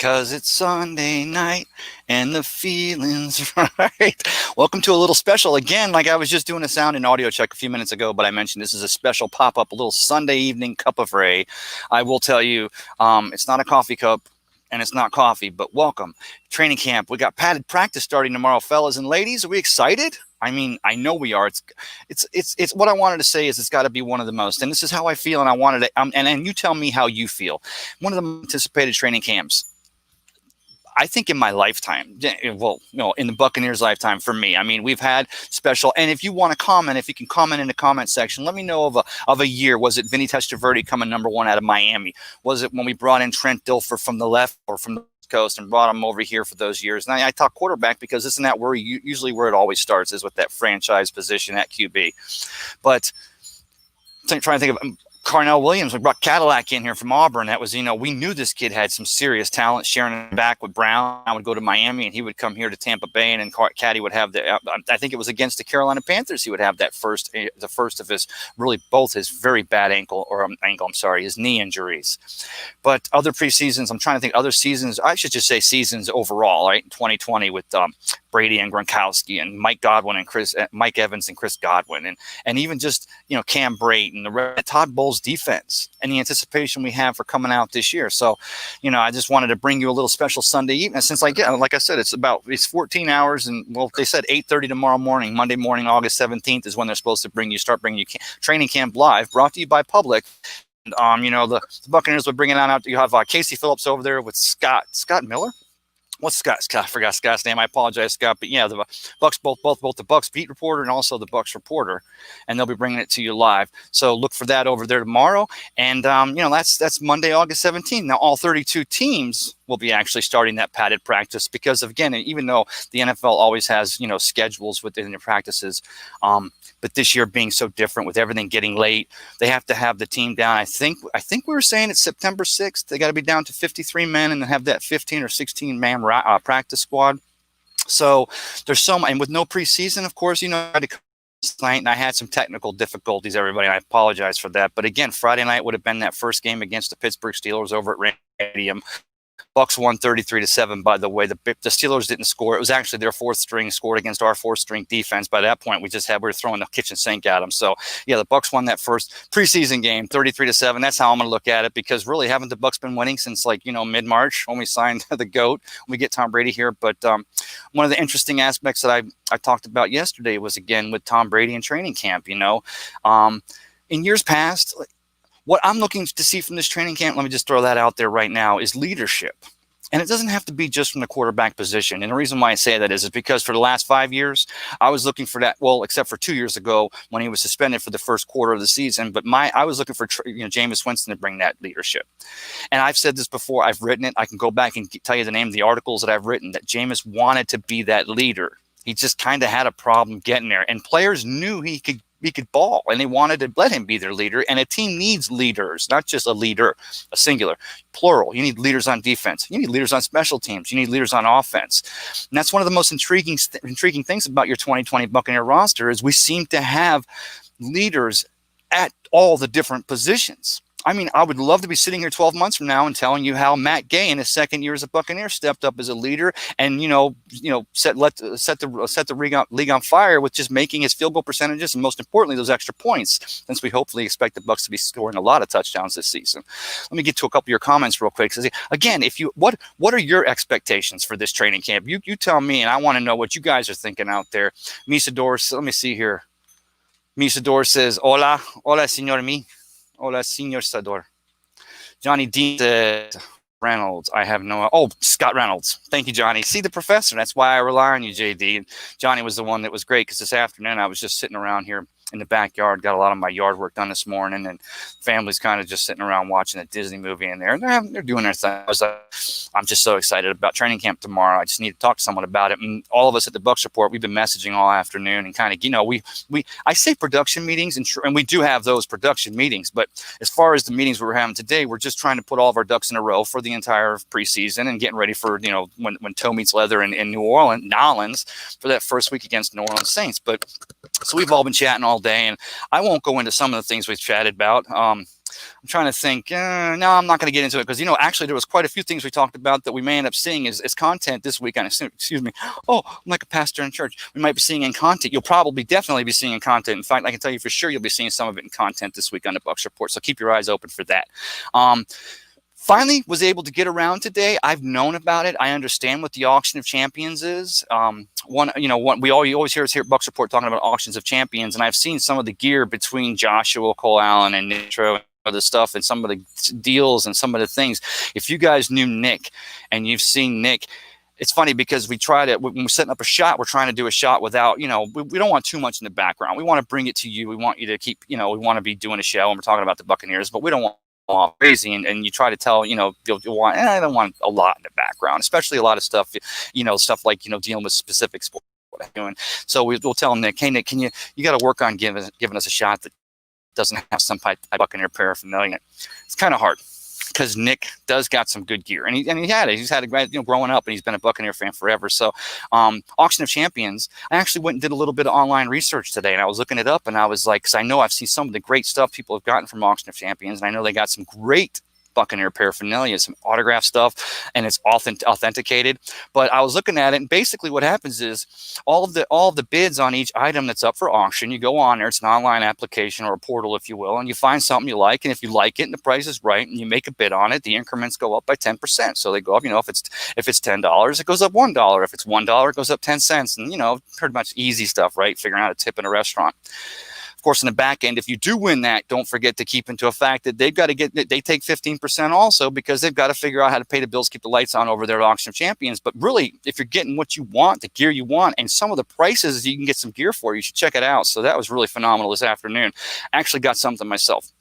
'Cause it's Sunday night and the feeling's right. Welcome to a little special. Again, like I was just doing a sound and audio check a few minutes ago, but I mentioned this is a special pop-up, a little Sunday evening cup of Ray. I will tell you, it's not a coffee cup and it's not coffee, but welcome. Training camp. We got padded practice starting tomorrow, fellas and ladies. Are we excited? I mean, I know we are. It's what I wanted to say is it's got to be one of the most, and this is how I feel, and I wanted to, and you tell me how you feel. One of the most anticipated training camps, I think, in my lifetime. Well, in the Buccaneers' lifetime for me. I mean, we've had special, and if you want to comment, if you can comment in the comment section, let me know of a year. Was it Vinny Testaverde coming #1 out of Miami? Was it when we brought in Trent Dilfer from the left or from the coast and brought him over here for those years? And I talk quarterback because isn't that usually where it always starts, is with that franchise position at QB. But trying to think of Carnell Williams. We brought Cadillac in here from Auburn. That was, we knew this kid had some serious talent. Sharing it back with Brown, I would go to Miami and he would come here to Tampa Bay, and then Caddy would have I think it was against the Carolina Panthers. He would have the first of his, really both his very bad his knee injuries. But other preseasons, I'm trying to think other seasons. I should just say seasons overall, right? 2020 with Brady and Gronkowski and Mike Evans and Chris Godwin, and even just Cam Brate and Todd Bowles defense and the anticipation we have for coming out this year. So, I just wanted to bring you a little special Sunday evening, since like I said, it's 14 hours, and well, they said 8:30 tomorrow morning, Monday morning, August 17th is when they're supposed to start bringing you training camp live, brought to you by Public. And, the Buccaneers would bring it on out. You have Casey Phillips over there with Scott Miller. What's Scott? I forgot Scott's name. I apologize, Scott. But yeah, the Bucks, both the Bucks beat reporter and also the Bucks reporter, and they'll be bringing it to you live. So look for that over there tomorrow. And that's Monday, August 17th. Now all 32 teams will be actually starting that padded practice because again, even though the NFL always has schedules within their practices, but this year being so different with everything getting late, they have to have the team down. I think we were saying it's September 6th. They got to be down to 53 men and have that 15 or 16 man practice squad. So there's and with no preseason, of course, I night, and I had some technical difficulties, everybody. I apologize for that. But again, Friday night would have been that first game against the Pittsburgh Steelers over at Raymond Stadium. Bucks won 33-7. By the way, the Steelers didn't score. It was actually their fourth string scored against our fourth string defense. By that point, we were throwing the kitchen sink at them. So yeah, the Bucks won that first preseason game 33-7. That's how I'm going to look at it, because really, haven't the Bucks been winning since mid-March when we signed the GOAT, when we get Tom Brady here? But one of the interesting aspects that I talked about yesterday was again with Tom Brady and training camp. In years past, what I'm looking to see from this training camp, let me just throw that out there right now, is leadership. And it doesn't have to be just from the quarterback position. And the reason why I say that is because for the last 5 years, I was looking for that. Well, except for 2 years ago when he was suspended for the first quarter of the season. But I was looking for Jameis Winston to bring that leadership. And I've said this before. I've written it. I can go back and tell you the name of the articles that I've written, that Jameis wanted to be that leader. He just kind of had a problem getting there. And players knew he could ball, and they wanted to let him be their leader. And a team needs leaders, not just a leader, a singular, plural. You need leaders on defense. You need leaders on special teams. You need leaders on offense. And that's one of the most intriguing things about your 2020 Buccaneer roster is we seem to have leaders at all the different positions. I mean, I would love to be sitting here 12 months from now and telling you how Matt Gay in his second year as a Buccaneer stepped up as a leader and set the league on fire with just making his field goal percentages and most importantly those extra points. Since we hopefully expect the Bucs to be scoring a lot of touchdowns this season. Let me get to a couple of your comments real quick. Again, what are your expectations for this training camp? You tell me, and I want to know what you guys are thinking out there. Misador, let me see here. Misador says, "Hola, señor mi." Hola, Senor Sador. Johnny Dean said, Reynolds. Scott Reynolds. Thank you, Johnny. See, the professor. That's why I rely on you, JD. And Johnny was the one that was great because this afternoon I was just sitting around here in the backyard, got a lot of my yard work done this morning, and family's kind of just sitting around watching a Disney movie in there, and they're doing their thing. I'm just so excited about training camp tomorrow. I just need to talk to someone about it. And all of us at the Bucks Report, we've been messaging all afternoon and kind of, I say production meetings, and we do have those production meetings, but as far as the meetings we're having today, we're just trying to put all of our ducks in a row for the entire preseason and getting ready for, when toe meets leather in New Orleans for that first week against New Orleans Saints. But so we've all been chatting all day, and I won't go into some of the things we've chatted about. I'm trying to think. No, I'm not going to get into it because, actually there was quite a few things we talked about that we may end up seeing as content this week. Excuse me. Oh, I'm like a pastor in church. We might be seeing in content. You'll probably definitely be seeing in content. In fact, I can tell you for sure you'll be seeing some of it in content this week on the Bucks Report. So keep your eyes open for that. Finally was able to get around today. I've known about it. I understand what the Auction of Champions is. We always hear us here at Bucks Report talking about Auctions of Champions, and I've seen some of the gear between Joshua, Cole Allen, and Nitro, the stuff, and some of the deals and some of the things. If you guys knew Nick and you've seen Nick, it's funny because when we're setting up a shot, we're trying to do a shot without, we don't want too much in the background. We want to bring it to you. We want you to keep, we want to be doing a show and we're talking about the Buccaneers, but we don't want all crazy. And you try to tell, you'll want, I don't want a lot in the background, especially a lot of stuff, stuff like, dealing with specific sports, what I'm doing. So we'll tell Nick, hey, Nick, you got to work on giving us a shot that doesn't have some Buccaneer paraphernalia. It's kind of hard because Nick does got some good gear, and he's had a growing up, and he's been a Buccaneer fan forever. So, Auction of Champions, I actually went and did a little bit of online research today, and I was looking it up, and I was like, because I know I've seen some of the great stuff people have gotten from Auction of Champions, and I know they got some great Buccaneer paraphernalia, some autograph stuff, and it's authenticated. But I was looking at it, and basically what happens is all of the bids on each item that's up for auction, you go on there, it's an online application or a portal, if you will, and you find something you like, and if you like it and the price is right and you make a bid on it, the increments go up by 10%. So they go up, if it's $10, it goes up $1. If it's $1, it goes up 10 cents. And pretty much easy stuff, right? Figuring out a tip in a restaurant. Of course, in the back end, if you do win that, don't forget to keep into a fact that they take 15% also, because they've got to figure out how to pay the bills, keep the lights on over there at Auction of Champions. But really, if you're getting what you want, the gear you want, and some of the prices you can get some gear for, you should check it out. So that was really phenomenal this afternoon. Actually got something myself.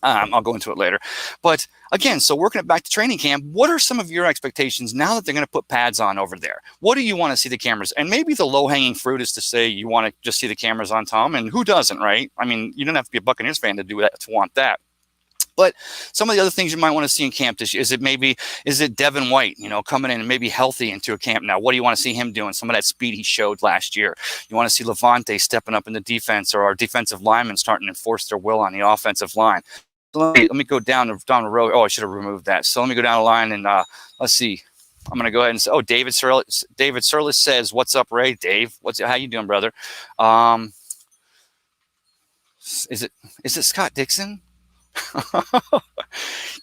I'll go into it later. But again, so working it back to training camp, what are some of your expectations now that they're going to put pads on over there? What do you want to see the cameras? And maybe the low-hanging fruit is to say you want to just see the cameras on Tom, and who doesn't, right? I mean, you don't have to be a Buccaneers fan to do that, to want that. But some of the other things you might want to see in camp this year, is it Devin White, coming in and maybe healthy into a camp now? What do you want to see him doing? Some of that speed he showed last year. You want to see Levante stepping up in the defense, or our defensive linemen starting to enforce their will on the offensive line. So let me go down the road. Oh, I should have removed that. So let me go down the line and let's see. I'm going to go ahead and say, David Surlis says, "What's up, Ray?" Dave, how you doing, brother? Is it Scott Dixon?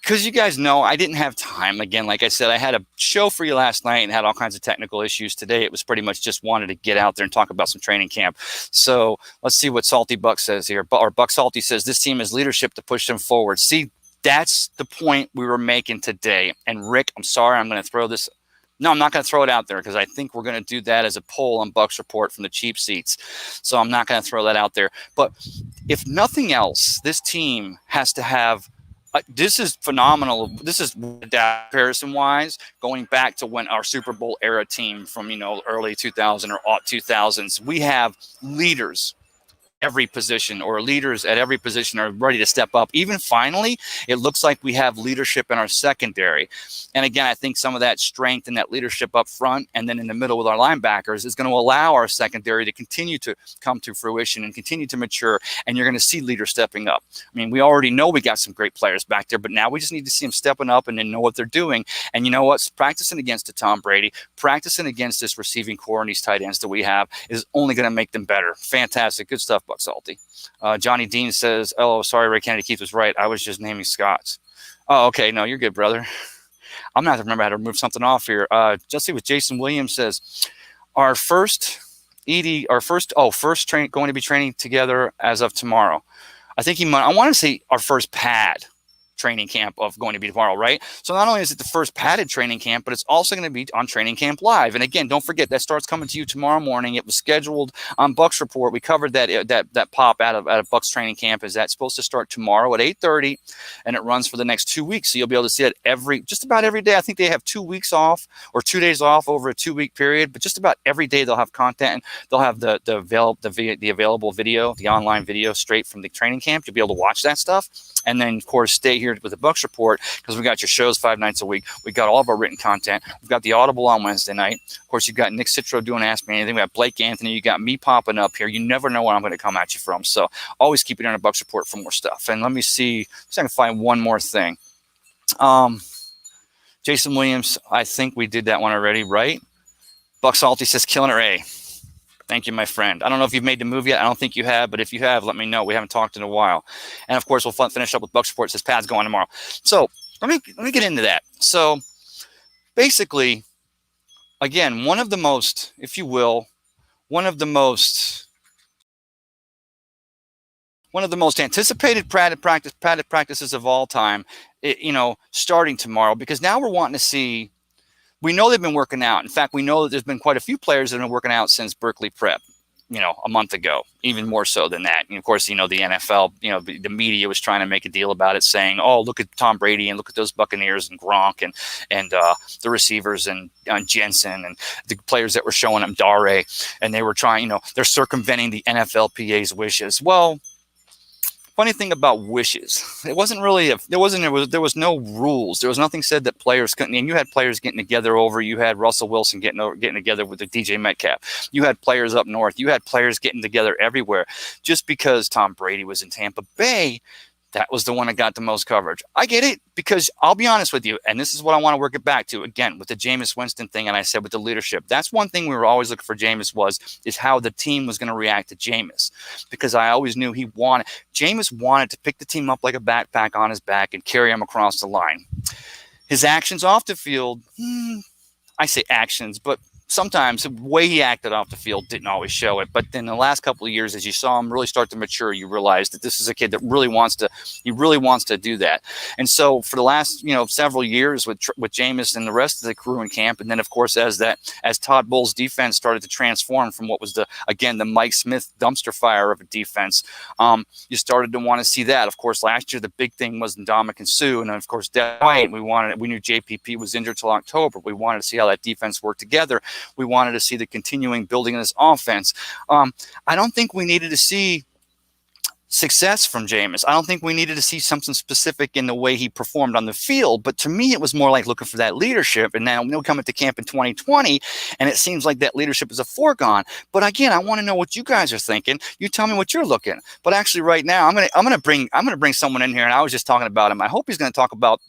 Because you guys know I didn't have time. Again, like I said, I had a show for you last night and had all kinds of technical issues. Today it was pretty much just wanted to get out there and talk about some training camp. So let's see what Salty Buck says here. Or Buck Salty says, this team has leadership to push them forward. See, that's the point we were making today. And Rick, I'm sorry, I'm going to throw this. No, I'm not going to throw it out there because I think we're going to do that as a poll on Bucks Report from the cheap seats. So I'm not going to throw that out there. But if nothing else, this team has to have this is phenomenal. This is comparison-wise, going back to when our Super Bowl era team from, early 2000 or 2000s, we have leaders every position, or leaders at every position are ready to step up. Even finally, it looks like we have leadership in our secondary. And again, I think some of that strength and that leadership up front and then in the middle with our linebackers is going to allow our secondary to continue to come to fruition and continue to mature. And you're going to see leaders stepping up. I mean, we already know we got some great players back there, but now we just need to see them stepping up and then know what they're doing. And you know what? Practicing against a Tom Brady, practicing against this receiving core and these tight ends that we have is only going to make them better. Fantastic. Good stuff, Buck Salty. Johnny Dean says, "Oh, sorry, Ray Kennedy Keith was right. I was just naming Scott's." Oh, okay. No, you're good, brother. I'm going to have to remember how to remove something off here. Just see what Jason Williams says. Our first going to be training together as of tomorrow. I think I want to say our first pad training camp of going to be tomorrow, right? So not only is it the first padded training camp, but it's also going to be on Training Camp Live. And again, don't forget that starts coming to you tomorrow morning. It was scheduled on Bucks Report. We covered that pop out of Bucks Training Camp. Is that supposed to start tomorrow at 8:30, and it runs for the next 2 weeks. So you'll be able to see it just about every day. I think they have 2 weeks off or 2 days off over a 2-week period, but just about every day they'll have content, and they'll have the available video, the online video straight from the training camp. You'll be able to watch that stuff, and then of course stay here here with the Bucks Report, because we got your shows 5 nights a week. We got all of our written content. We've got the Audible on Wednesday night. Of course, you've got Nick Citro doing Ask Me Anything. We got Blake Anthony. You got me popping up here. You never know where I'm going to come at you from. So always keep it on a Bucks Report for more stuff. And let me see if I can find one more thing. Jason Williams, I think we did that one already, right? Buck Salty says, killing her A. Thank you, my friend. I don't know if you've made the move yet. I don't think you have, but if you have, let me know. We haven't talked in a while. And of course, we'll finish up with Bucks Report. It says Pat's going tomorrow. So let me get into that. So basically, again, one of the most, if you will, one of the most anticipated padded practices of all time, starting tomorrow, because now we're wanting to see. We know they've been working out. In fact, we know that there's been quite a few players that have been working out since Berkeley Prep, a month ago, even more so than that. And of course, the NFL, the media was trying to make a deal about it, saying, "Oh, look at Tom Brady and look at those Buccaneers and Gronk and the receivers and Jensen and the players that were showing them Dare, and they were trying, they're circumventing the NFLPA's wishes." Well, funny thing about wishes, it wasn't really there was no rules. There was nothing said that players couldn't. And you had players getting together you had Russell Wilson getting together with the DJ Metcalf. You had players up north. You had players getting together everywhere. Just because Tom Brady was in Tampa Bay, that was the one that got the most coverage. I get it, because I'll be honest with you, and this is what I want to work it back to, again, with the Jameis Winston thing, and I said with the leadership. That's one thing we were always looking for Jameis is how the team was going to react to Jameis, because I always knew Jameis wanted to pick the team up like a backpack on his back and carry him across the line. His actions off the field, I say actions, but sometimes the way he acted off the field didn't always show it. But then the last couple of years, as you saw him really start to mature, you realize that this is a kid that really wants to do that. And so for the last, several years with Jameis and the rest of the crew in camp, and then of course as Todd Bowles' defense started to transform from what was the Mike Smith dumpster fire of a defense, you started to want to see that. Of course, last year the big thing was Ndamukong Suh, and then of course Devin White. We knew JPP was injured till October. We wanted to see how that defense worked together. We wanted to see the continuing building of this offense. I don't think we needed to see success from Jameis. I don't think we needed to see something specific in the way he performed on the field. But to me, it was more like looking for that leadership. And now we'll come into camp in 2020, and it seems like that leadership is a foregone. But again, I want to know what you guys are thinking. You tell me what you're looking. But actually, right now, I'm gonna bring someone in here, and I was just talking about him. I hope he's going to talk about.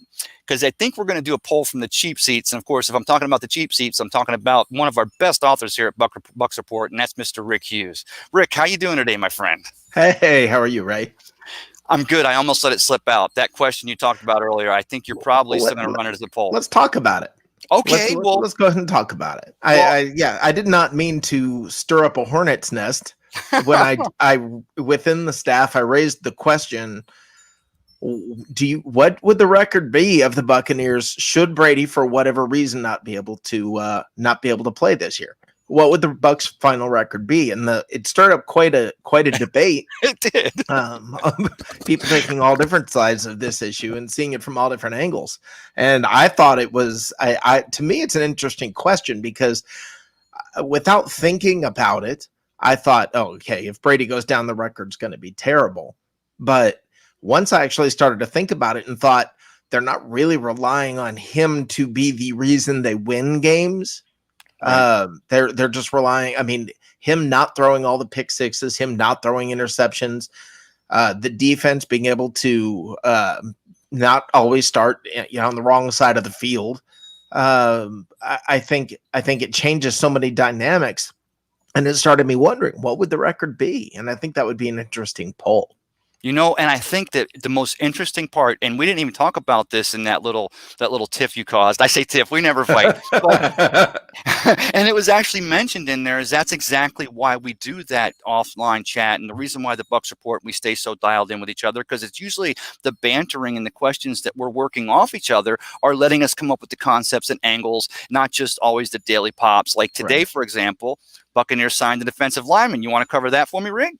Because I think we're going to do a poll from the cheap seats. And of course, if I'm talking about the cheap seats, I'm talking about one of our best authors here at Bucks Report, and that's Mr. Rick Hughes. Rick, how you doing today, my friend? Hey, how are you, Ray? I'm good. I almost let it slip out. That question you talked about earlier, I think you're probably still going to run it as a poll. Let's talk about it. Okay, let's go ahead and talk about it. I did not mean to stir up a hornet's nest. When I within the staff, I raised the question, what would the record be of the Buccaneers should Brady, for whatever reason, not be able to play this year? What would the Bucks' final record be? And it stirred up quite a debate. It did. People taking all different sides of this issue and seeing it from all different angles. And I thought it was, to me, it's an interesting question, because without thinking about it, I thought, oh, okay, if Brady goes down, the record's going to be terrible. But once I actually started to think about it and thought, they're not really relying on him to be the reason they win games. Right. They're just relying. I mean, him not throwing all the pick sixes, him not throwing interceptions, the defense being able to not always start on the wrong side of the field. I think it changes so many dynamics, and it started me wondering, what would the record be? And I think that would be an interesting poll. And I think that the most interesting part, and we didn't even talk about this in that little tiff you caused. I say tiff, we never fight. And it was actually mentioned in there, is that's exactly why we do that offline chat. And the reason why the Bucks Report, we stay so dialed in with each other, because it's usually the bantering and the questions that we're working off each other are letting us come up with the concepts and angles, not just always the daily pops. Like today, right, for example, Buccaneers signed a defensive lineman. You want to cover that for me, Rick?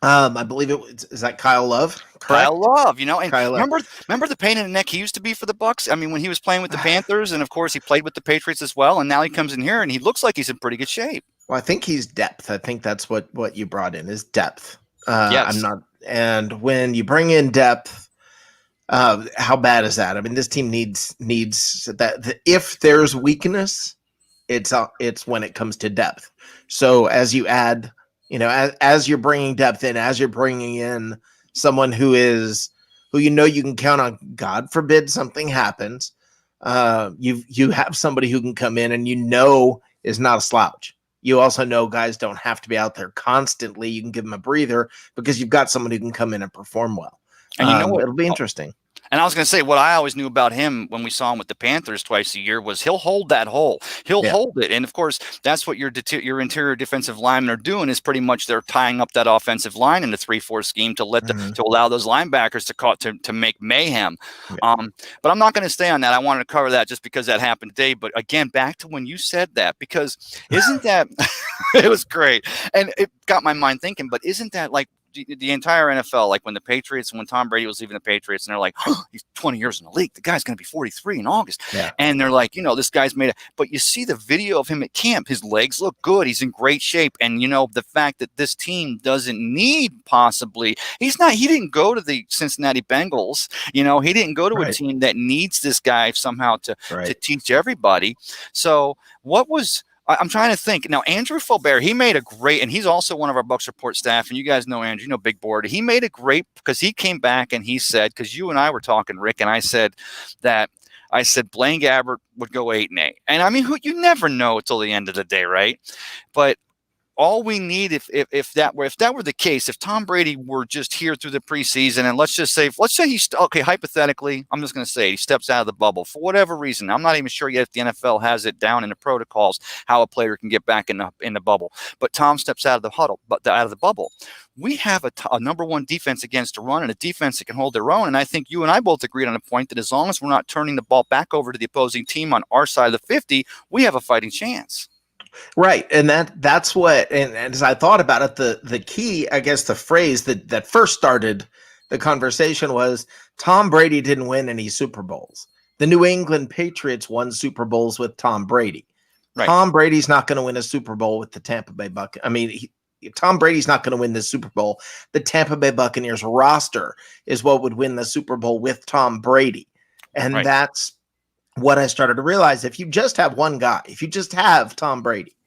I believe is that Kyle Love? Correct? Kyle Love, and Kyle remember the pain in the neck he used to be for the Bucks? I mean, when he was playing with the Panthers, and of course he played with the Patriots as well, and now he comes in here and he looks like he's in pretty good shape. Well, I think he's depth. I think that's what you brought in is depth. Yes. And when you bring in depth, How bad is that? I mean, this team needs that. If there's weakness, it's when it comes to depth. So as you add, as you're bringing depth in, as you're bringing in someone who you can count on. God forbid something happens. You have somebody who can come in and is not a slouch. You also know guys don't have to be out there constantly. You can give them a breather because you've got someone who can come in and perform well. And you know what? It'll be interesting. And I was going to say, what I always knew about him when we saw him with the Panthers twice a year was he'll hold that hole. He'll hold it. And of course, that's what your interior defensive linemen are doing, is pretty much they're tying up that offensive line in the 3-4 scheme to to allow those linebackers to make mayhem. Yeah. But I'm not going to stay on that. I wanted to cover that just because that happened today. But again, back to when you said that, because isn't that it was great. And it got my mind thinking, but isn't that like the entire NFL, like when Tom Brady was leaving the Patriots, and they're like, oh, he's 20 years in the league. The guy's going to be 43 in August. Yeah. And they're like, this guy's made it. But you see the video of him at camp. His legs look good. He's in great shape. And, the fact that this team doesn't need he didn't go to the Cincinnati Bengals. He didn't go to a team that needs this guy somehow to teach everybody. So I'm trying to think. Now, Andrew Faubert, he made a great, and he's also one of our Bucks Report staff, and you guys know Andrew, Big Board. He made a great, because he came back and he said, because you and I were talking, Rick, and I said Blaine Gabbert would go 8-8. And I mean, you never know till the end of the day, right? But all we need, if that were the case, if Tom Brady were just here through the preseason, and let's say hypothetically, I'm just going to say he steps out of the bubble for whatever reason. I'm not even sure yet if the NFL has it down in the protocols how a player can get back in the bubble. But Tom steps out of the huddle, out of the bubble. We have a number one defense against the run, and a defense that can hold their own. And I think you and I both agreed on the point that as long as we're not turning the ball back over to the opposing team on our side of the 50, we have a fighting chance. Right. And that's what, and as I thought about it, the key, I guess the phrase that first started the conversation was Tom Brady didn't win any Super Bowls. The New England Patriots won Super Bowls with Tom Brady. Right. Tom Brady's not going to win a Super Bowl with the Tampa Bay Buccaneers. I mean, Tom Brady's not going to win the Super Bowl. The Tampa Bay Buccaneers roster is what would win the Super Bowl with Tom Brady. And that's what I started to realize. If you just have one guy, if you just have Tom Brady,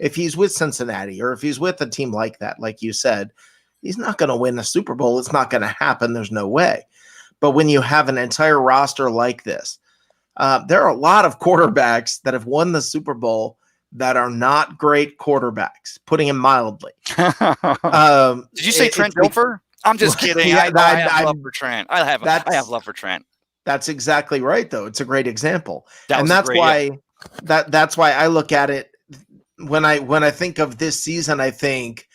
if he's with Cincinnati or if he's with a team like that, like you said, he's not going to win a Super Bowl. It's not going to happen. There's no way. But when you have an entire roster like this, there are a lot of quarterbacks that have won the Super Bowl that are not great quarterbacks, putting it mildly. Did you say Trent Dilfer? I'm just kidding. Yeah, I have love for Trent. I have love for Trent. That's exactly right, though. It's a great example, that's why I look at it when I think of this season. I think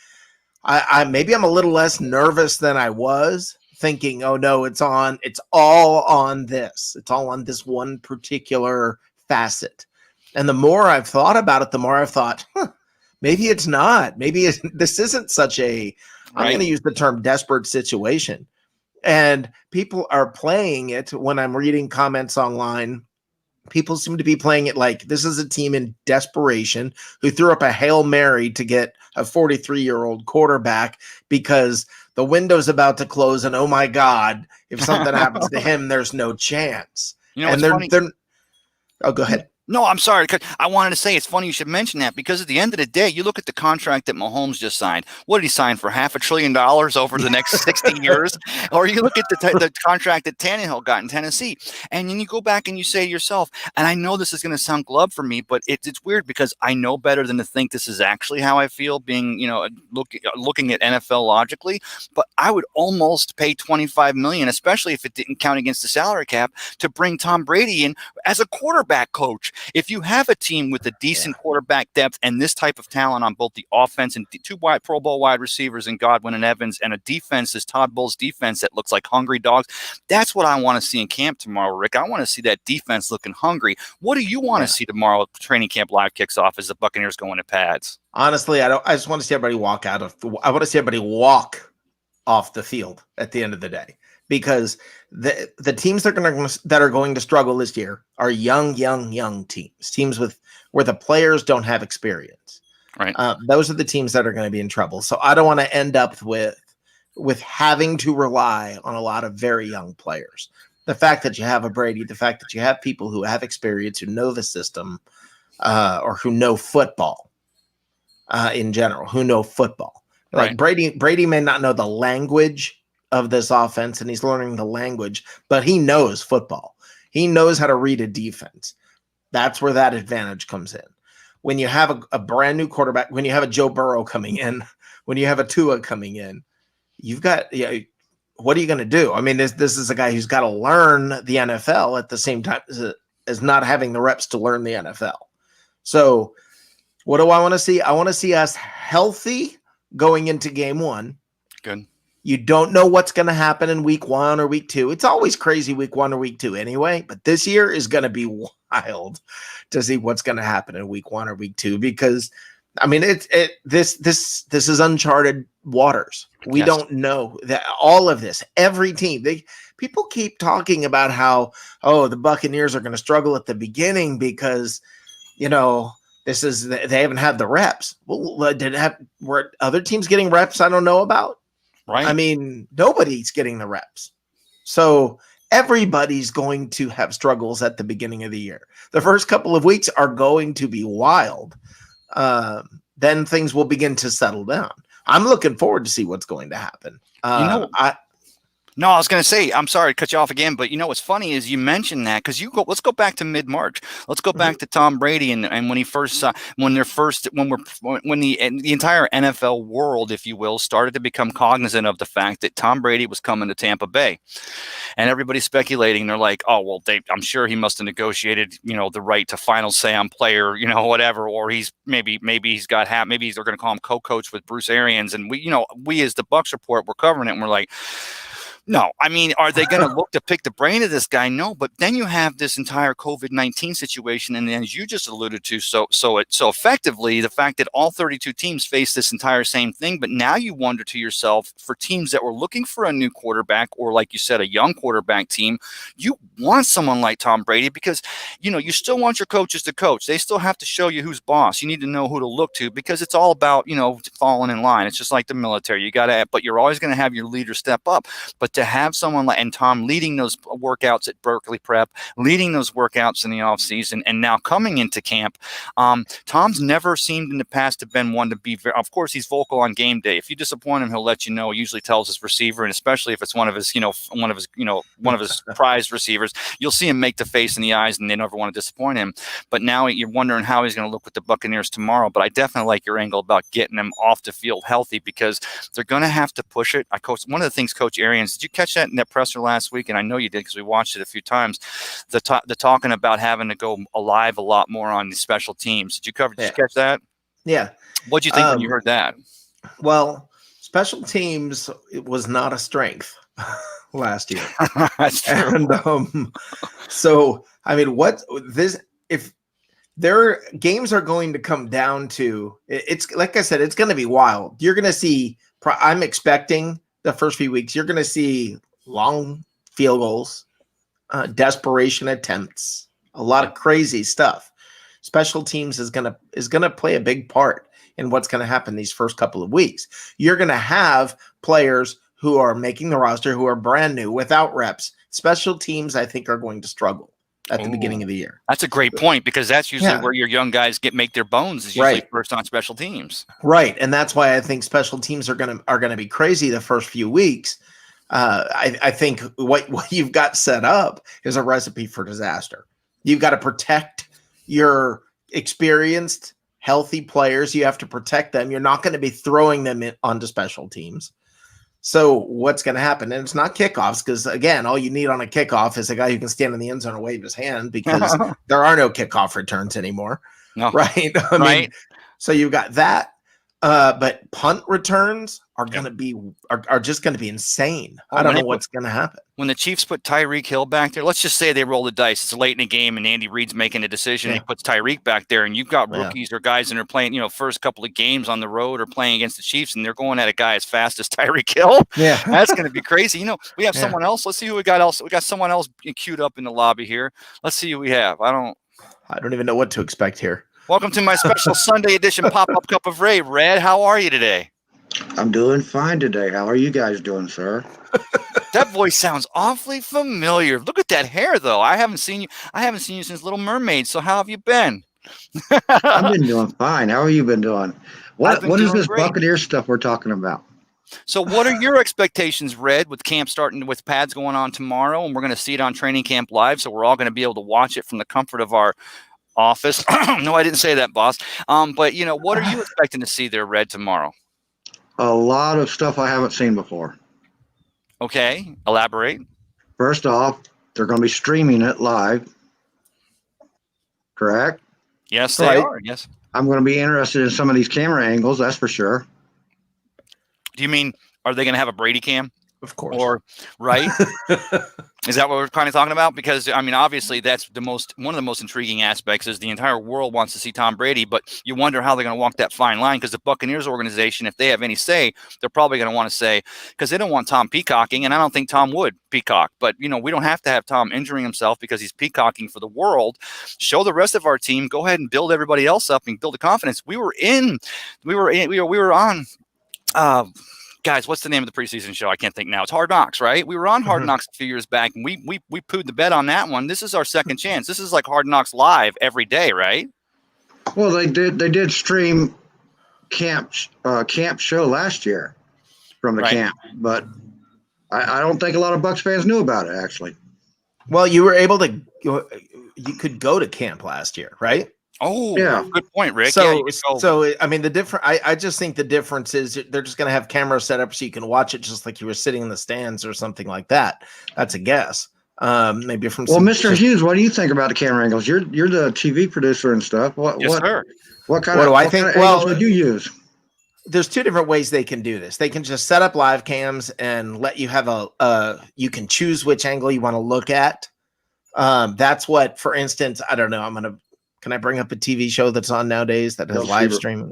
I maybe I'm a little less nervous than I was, thinking, oh no, it's all on this. It's all on this one particular facet. And the more I've thought about it, the more I've thought, maybe it's not. Maybe this isn't such a. I'm going to use the term desperate situation. And people are playing it when I'm reading comments online. People seem to be playing it like this is a team in desperation who threw up a Hail Mary to get a 43-year-old quarterback because the window's about to close. And oh my God, if something happens to him, there's no chance. And they're oh, go ahead. No, I'm sorry. I wanted to say it's funny you should mention that because at the end of the day, you look at the contract that Mahomes just signed. What did he sign for? $500 billion over the next 60 years? Or you look at the contract that Tannehill got in Tennessee. And then you go back and you say to yourself, and I know this is going to sound glove for me, but it's weird because I know better than to think this is actually how I feel being, looking at NFL logically. But I would almost pay $25 million, especially if it didn't count against the salary cap, to bring Tom Brady in as a quarterback coach. If you have a team with a decent quarterback depth and this type of talent on both the offense and two Pro Bowl wide receivers in Godwin and Evans and a defense, this Todd Bowles defense that looks like hungry dogs, that's what I want to see in camp tomorrow, Rick. I want to see that defense looking hungry. What do you want to see tomorrow if training camp live kicks off as the Buccaneers go into pads? Honestly, I just want to see everybody I want to see everybody walk off the field at the end of the day. Because the teams that are going to struggle this year are young teams where the players don't have experience. Right. Those are the teams that are going to be in trouble. So I don't want to end up with having to rely on a lot of very young players. The fact that you have a Brady, the fact that you have people who have experience, who know the system, or who know football in general, who know football. Like Brady may not know the language of this offense, and he's learning the language, but he knows football. He knows how to read a defense. That's where that advantage comes in. When you have a brand new quarterback, when you have a Joe Burrow coming in, when you have a Tua coming in, you've got what are you going to do? I mean, this is a guy who's got to learn the NFL at the same time as not having the reps to learn the NFL. So what do I want to see? I want to see us healthy going into game one. Good. You don't know what's going to happen in week 1 or week 2. It's always crazy week 1 or week 2 anyway, but this year is going to be wild to see what's going to happen in week 1 or week 2, because I mean, this is uncharted waters. We don't know that all of this. Every team, people keep talking about how, the Buccaneers are going to struggle at the beginning because, they haven't had the reps. Well, were other teams getting reps I don't know about? Right. I mean, nobody's getting the reps. So everybody's going to have struggles at the beginning of the year. The first couple of weeks are going to be wild. Then things will begin to settle down. I'm looking forward to see what's going to happen. No, I was going to say, I'm sorry to cut you off again, but what's funny is you mentioned that because let's go back to mid-March. Let's go back to Tom Brady and when he first when the entire NFL world, if you will, started to become cognizant of the fact that Tom Brady was coming to Tampa Bay, and everybody's speculating. They're like, oh well, I'm sure he must have negotiated, the right to final say on player, whatever, or he's maybe he's got maybe they're going to call him co-coach with Bruce Arians, and we as the Bucks report, we're covering it, and we're like. No, I mean, are they going to look to pick the brain of this guy? No, but then you have this entire COVID-19 situation, and as you just alluded to, so effectively, the fact that all 32 teams face this entire same thing, but now you wonder to yourself, for teams that were looking for a new quarterback, or like you said, a young quarterback team, you want someone like Tom Brady because, you still want your coaches to coach. They still have to show you who's boss. You need to know who to look to because it's all about, falling in line. It's just like the military. You got to, but you're always going to have your leader step up. But to have someone like, and Tom leading those workouts at Berkeley Prep, leading those workouts in the offseason, and now coming into camp, Tom's never seemed in the past to have been one to be of course, he's vocal on game day. If you disappoint him, he'll let you know. He usually tells his receiver, and especially if it's one of his prized receivers, you'll see him make the face and the eyes, and they never want to disappoint him. But now you're wondering how he's going to look with the Buccaneers tomorrow. But I definitely like your angle about getting him off the field healthy because they're going to have to push it. One of the things Coach Arians, did you catch that in that presser last week? And I know you did because we watched it a few times. The talking about having to go alive a lot more on the special teams. Did you catch that? Yeah. What did you think when you heard that? Well, special teams, it was not a strength last year. That's true. And so I mean, if their games are going to come down to, it's like I said, it's going to be wild. You're going to see. I'm expecting the first few weeks, you're going to see long field goals, desperation attempts, a lot of crazy stuff. Special teams is going to play a big part in what's going to happen these first couple of weeks. You're going to have players who are making the roster who are brand new without reps. Special teams, I think, are going to struggle at the beginning of the year. That's a great point because that's usually where your young guys make their bones is usually first on special teams. Right, and that's why I think special teams are gonna be crazy the first few weeks. I think what you've got set up is a recipe for disaster. You've got to protect your experienced, healthy players. You have to protect them. You're not going to be throwing them onto special teams. So what's going to happen? And it's not kickoffs because, again, all you need on a kickoff is a guy who can stand in the end zone and wave his hand because there are no kickoff returns anymore. No. Right? I mean, so you've got that. But punt returns are going to be are just going to be insane. I don't know what's going to happen. When the Chiefs put Tyreek Hill back there, let's just say they roll the dice. It's late in the game, and Andy Reid's making a decision. And he puts Tyreek back there, and you've got rookies or guys that are playing, first couple of games on the road or playing against the Chiefs, and they're going at a guy as fast as Tyreek Hill. Yeah, that's going to be crazy. We have someone else. Let's see who we got else. We got someone else queued up in the lobby here. Let's see who we have. I don't even know what to expect here. Welcome to my special Sunday edition pop-up cup of Ray. Red, how are you today? I'm doing fine today. How are you guys doing, sir? That voice sounds awfully familiar. Look at that hair, though. I haven't seen you. I haven't seen you since Little Mermaid. So how have you been? I've been doing fine. How have you been doing? I've What been what is doing this great. Buccaneer stuff we're talking about? So what are your expectations, Red, with camp starting with pads going on tomorrow, and we're going to see it on Training Camp Live, so we're all going to be able to watch it from the comfort of our office. No, I didn't say that, boss. But what are you expecting to see there, Red, tomorrow? A lot of stuff I haven't seen before. Okay, elaborate. First off, they're going to be streaming it live, correct? Yes, they Right. are. Yes. I'm going to be interested in some of these camera angles, that's for sure. Do you mean, are they going to have a Brady cam? Of course. Or, right? Is that what we're kind of talking about? Because I mean, obviously, that's one of the most intriguing aspects is the entire world wants to see Tom Brady, but you wonder how they're going to walk that fine line. Because the Buccaneers organization, if they have any say, they're probably going to want to say, because they don't want Tom peacocking, and I don't think Tom would peacock. But we don't have to have Tom injuring himself because he's peacocking for the world. Show the rest of our team. Go ahead and build everybody else up and build the confidence. We were on. Guys, what's the name of the preseason show? I can't think now. It's Hard Knocks, right? We were on Hard Knocks a few years back, and we pooed the bed on that one. This is our second chance. This is like Hard Knocks live every day, right? Well, they did stream camp show last year from the Right. camp, but I don't think a lot of Bucs fans knew about it, actually. Well, you were able to. You could go to camp last year, right? Oh, Yeah. good point, Rick. So, yeah, you could go- so I mean, the different. I just think the difference is they're just going to have cameras set up so you can watch it just like you were sitting in the stands or something like that. That's a guess. Maybe from. Well, some, Mr. just- Hughes, what do you think about the camera angles? You're the TV producer and stuff. yes, sir. What kind What of do I what think? kind of Well, angles would you use? There's two different ways they can do this. They can just set up live cams and let you have you can choose which angle you want to look at. That's what, for instance, I don't know. Can I bring up a TV show that's on nowadays that has Bill live Schreiber. streaming?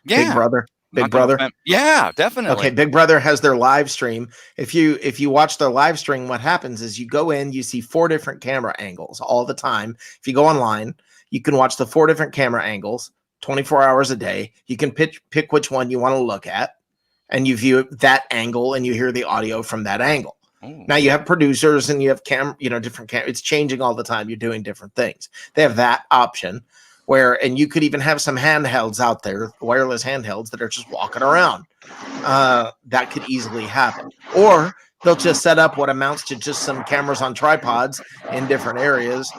Yeah. Big Brother. Big Not gonna Brother. offend- Yeah, definitely. Okay, Big Brother has their live stream. If you watch their live stream, what happens is you go in, you see 4 different camera angles all the time. If you go online, you can watch the 4 different camera angles 24 hours a day. You can pick which one you want to look at, and you view it that angle, and you hear the audio from that angle. Ooh. Now you have producers and you have different it's changing all the time. You're doing different things. They have that option and you could even have some handhelds out there, wireless handhelds that are just walking around. That could easily happen. Or they'll just set up what amounts to just some cameras on tripods in different areas.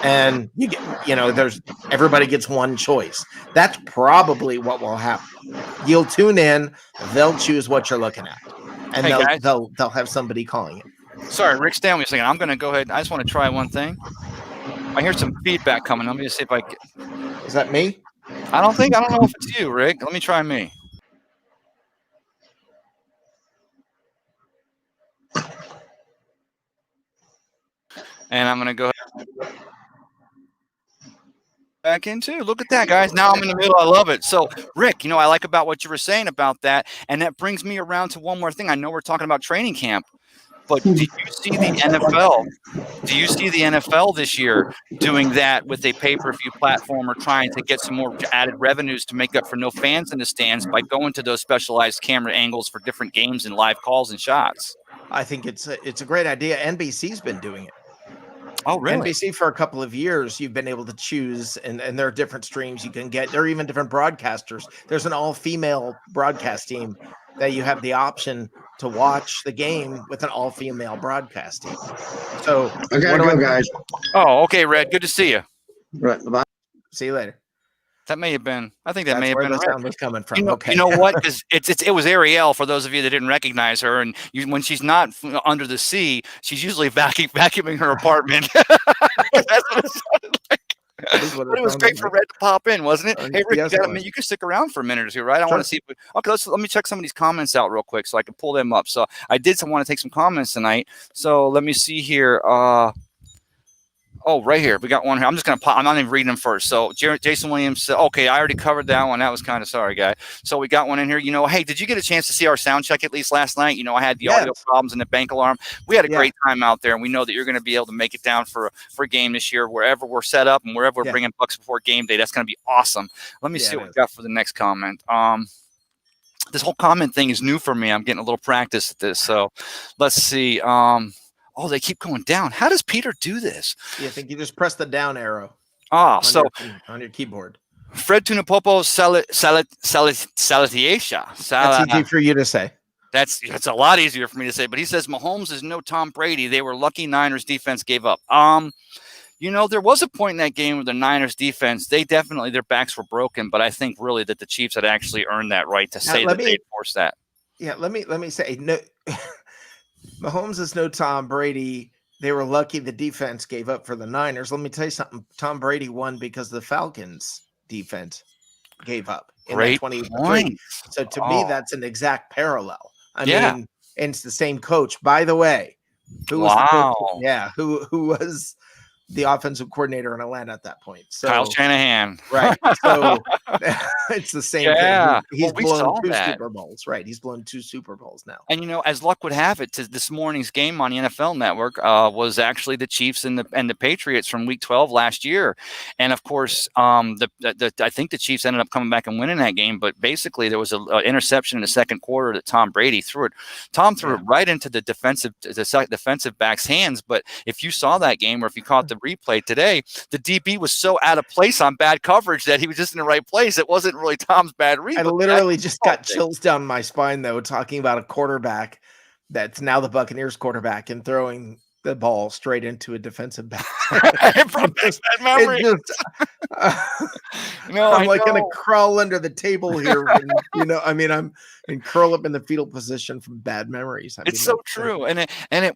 And you get, everybody gets one choice. That's probably what will happen. You'll tune in, they'll choose what you're looking at. And Hey, guys. they'll have somebody calling you. Sorry, Rick, stay on me a second. I'm going to go ahead. I just want to try one thing. I hear some feedback coming. Let me just see if I can. Is that me? I don't know if it's you, Rick. Let me try me. And I'm going to go ahead. Back into. Look at that, guys. Now I'm in the middle. I love it. So, Rick, I like about what you were saying about that. And that brings me around to one more thing. I know we're talking about training camp, but do you see the NFL? Do you see the NFL this year doing that with a pay-per-view platform or trying to get some more added revenues to make up for no fans in the stands by going to those specialized camera angles for different games and live calls and shots? I think it's a great idea. NBC's been doing it. Oh, really? NBC for a couple of years, you've been able to choose, and there are different streams you can get. There are even different broadcasters. There's an all-female broadcast team that you have the option to watch the game with an all-female broadcast team. So I gotta go, guys. Oh, okay, Red. Good to see you. Right. Bye. see you later. That may have been. I think that That's may have where been. the Red. sound was coming from. You know what? Because it was Ariel. For those of you that didn't recognize her, and when she's not under the sea, she's usually vacuuming her apartment. That's what it sounded like. But it was great for Red to pop in, wasn't it? Hey, Rick, yes, you can stick around for a minute or two, right? I want to see. Okay, let me check some of these comments out real quick so I can pull them up. So I did want to take some comments tonight. So let me see here. Oh, right here. We got one here. I'm just going to pop. I'm not even reading them first. So Jason Williams said, okay, I already covered that one. That was kind of sorry, guy. So we got one in here. Hey, did you get a chance to see our sound check at least last night? I had the audio problems and the bank alarm. We had a great time out there, and we know that you're going to be able to make it down for a game this year, wherever we're set up and wherever we're bringing Bucks before game day. That's going to be awesome. Let me see what we got for the next comment. this whole comment thing is new for me. I'm getting a little practice at this. So let's see. Oh, they keep going down. How does Peter do this? I think you just press the down arrow Ah, on your keyboard. Fred Tunapopo Salatiesha. That's easy for you to say. That's a lot easier for me to say, but he says Mahomes is no Tom Brady. They were lucky Niners defense gave up. There was a point in that game where the Niners defense, their backs were broken, but I think really that the Chiefs had actually earned that right to say that they'd force that. Yeah, let me say no. Mahomes is no Tom Brady. They were lucky the defense gave up for the Niners. Let me tell you something. Tom Brady won because the Falcons defense gave up in Great 2023. So to me, that's an exact parallel. I mean, and it's the same coach. By the way, who was the coach? Yeah, who was the offensive coordinator in Atlanta at that point? So Kyle Shanahan. Right. So it's the same thing. He's blown two that. Super Bowls. Right. He's blown 2 Super Bowls now. And as luck would have it, this morning's game on the NFL Network was actually the Chiefs and the Patriots from Week 12 last year. And of course, I think the Chiefs ended up coming back and winning that game. But basically, there was an interception in the second quarter that Tom Brady threw it. Tom threw it right into the defensive back's hands. But if you saw that game, or if you caught the replay today, the DB was so out of place on bad coverage that he was just in the right place. It wasn't really Tom's bad read. I literally just got chills down my spine, though, talking about a quarterback that's now the Buccaneers quarterback and throwing the ball straight into a defensive back. From bad memory. I'm going to crawl under the table here. And curl up in the fetal position from bad memories. It's so true.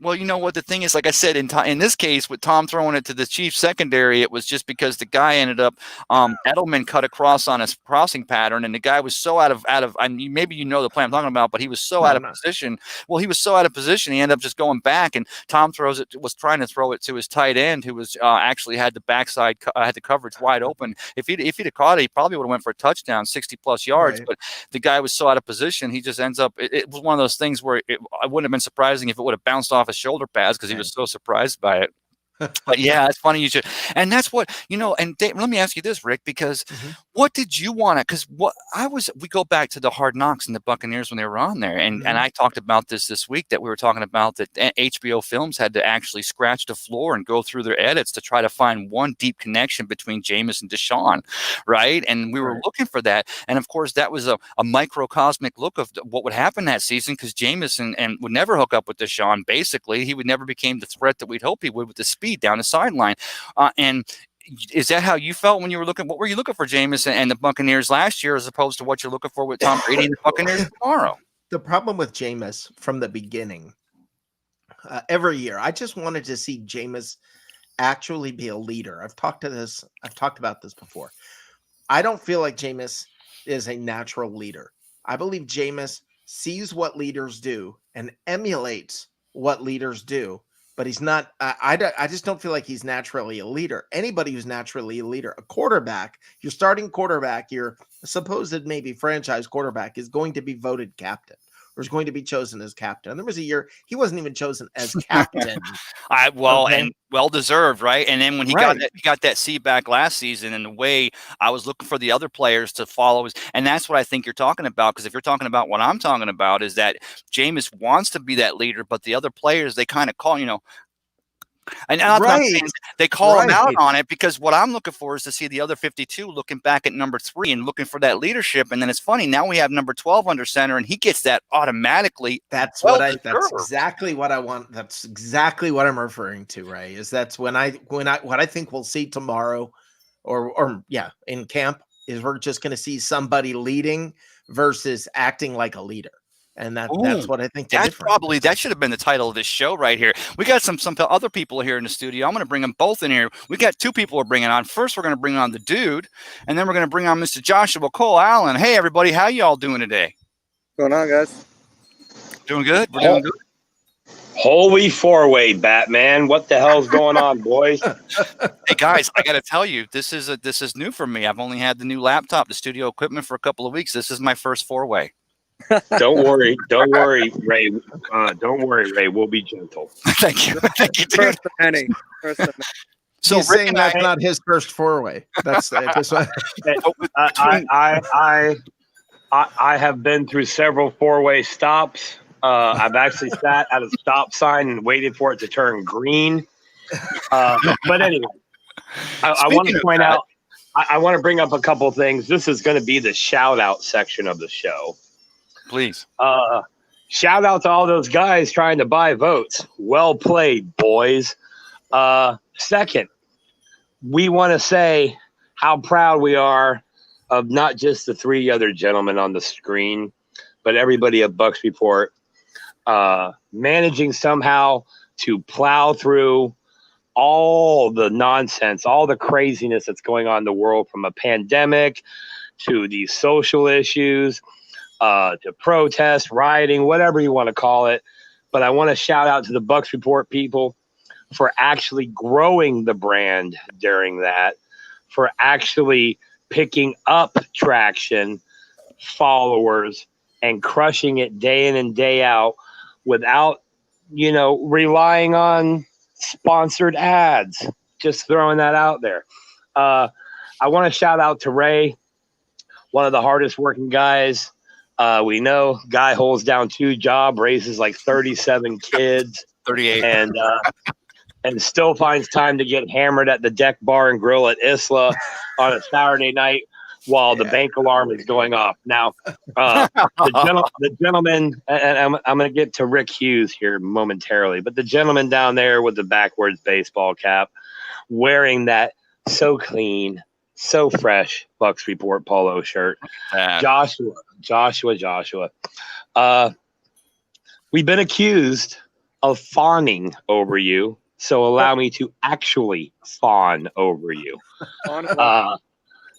Well, you know what the thing is, like I said, in this case with Tom throwing it to the Chiefs secondary, it was just because the guy ended up, Edelman cut across on his crossing pattern, and the guy was so out of, maybe you know the play I'm talking about, but he was so out of position. Well, he was so out of position, he ended up just going back, and Tom was trying to throw it to his tight end, who was actually had the backside, had the coverage wide open. If he'd have caught it, he probably would have went for a touchdown, 60+ yards, but the guy was so out of position, he just ends up. It was one of those things where it wouldn't have been surprising if it would have bounced off his shoulder pads because he was so surprised by it. But yeah, it's funny you should, and that's what And Dave, let me ask you this, Rick, because what did you want to? Because we go back to the Hard Knocks and the Buccaneers when they were on there, and I talked about this week that we were talking about that HBO Films had to actually scratch the floor and go through their edits to try to find one deep connection between Jameis and Deshaun, right? And we were looking for that, and of course that was a microcosmic look of what would happen that season because Jameis and would never hook up with Deshaun. Basically, he would never became the threat that we'd hope he would with the speed down the sideline. And is that how you felt when you were looking? What were you looking for Jameis and the Buccaneers last year as opposed to what you're looking for with Tom Brady and the Buccaneers tomorrow? The problem with Jameis from the beginning, every year, I just wanted to see Jameis actually be a leader. I've talked about this before. I don't feel like Jameis is a natural leader. I believe Jameis sees what leaders do and emulates what leaders do. But he's not. I just don't feel like he's naturally a leader. Anybody who's naturally a leader, a quarterback, your starting quarterback, your supposed maybe franchise quarterback, is going to be voted captain or is going to be chosen as captain. And there was a year he wasn't even chosen as captain. And well deserved, right? And then when he got that seat back last season, and the way I was looking for the other players to follow and that's what I think you're talking about. Because if you're talking about what I'm talking about, is that Jameis wants to be that leader, but the other players they kind of call, and they call him out on it because what I'm looking for is to see the other 52 looking back at number 3 and looking for that leadership. And then it's funny, now we have number 12 under center and he gets that automatically. That's exactly what I want. That's exactly what I'm referring to, Ray, is that's what I think we'll see tomorrow or in camp is we're just going to see somebody leading versus acting like a leader. And that's what I think. That should have been the title of this show right here. We got some other people here in the studio. I'm going to bring them both in here. We got 2 people we're bringing on. First, we're going to bring on the dude, and then we're going to bring on Mr. Joshua Cole Allen. Hey, everybody, how y'all doing today? What's going on, guys? Doing good. We're doing good. Holy 4-way, Batman! What the hell's going on, boys? Hey guys, I got to tell you, this is new for me. I've only had the new laptop, the studio equipment for a couple of weeks. This is my first 4-way. Don't worry, Ray. Don't worry, Ray. We'll be gentle. Thank you, dude. First penny. So he's saying that's not his first 4-way. That's I have been through several four-way stops. I've actually sat at a stop sign and waited for it to turn green. But anyway, I want to point out, I want to bring up a couple of things. This is going to be the shout-out section of the show. Please. Shout out to all those guys trying to buy votes. Well played, boys. Second, we want to say how proud we are of not just the three other gentlemen on the screen, but everybody at Bucks Report, managing somehow to plow through all the nonsense, all the craziness that's going on in the world, from a pandemic to these social issues, to protest, rioting, whatever you want to call it. But I want to shout out to the Bucks Report people for actually growing the brand during that, for actually picking up traction, followers, and crushing it day in and day out without, relying on sponsored ads. Just throwing that out there. I want to shout out to Ray, one of the hardest working guys. We know guy holds down 2 jobs, raises like 37 kids, 38, and still finds time to get hammered at the Deck Bar and Grill at Isla on a Saturday night while the bank alarm is going off. Now, the gentleman, and I'm going to get to Rick Hughes here momentarily, but the gentleman down there with the backwards baseball cap, wearing that so clean, so fresh Bucks Report polo shirt, Joshua. We've been accused of fawning over you, so allow me to actually fawn over you.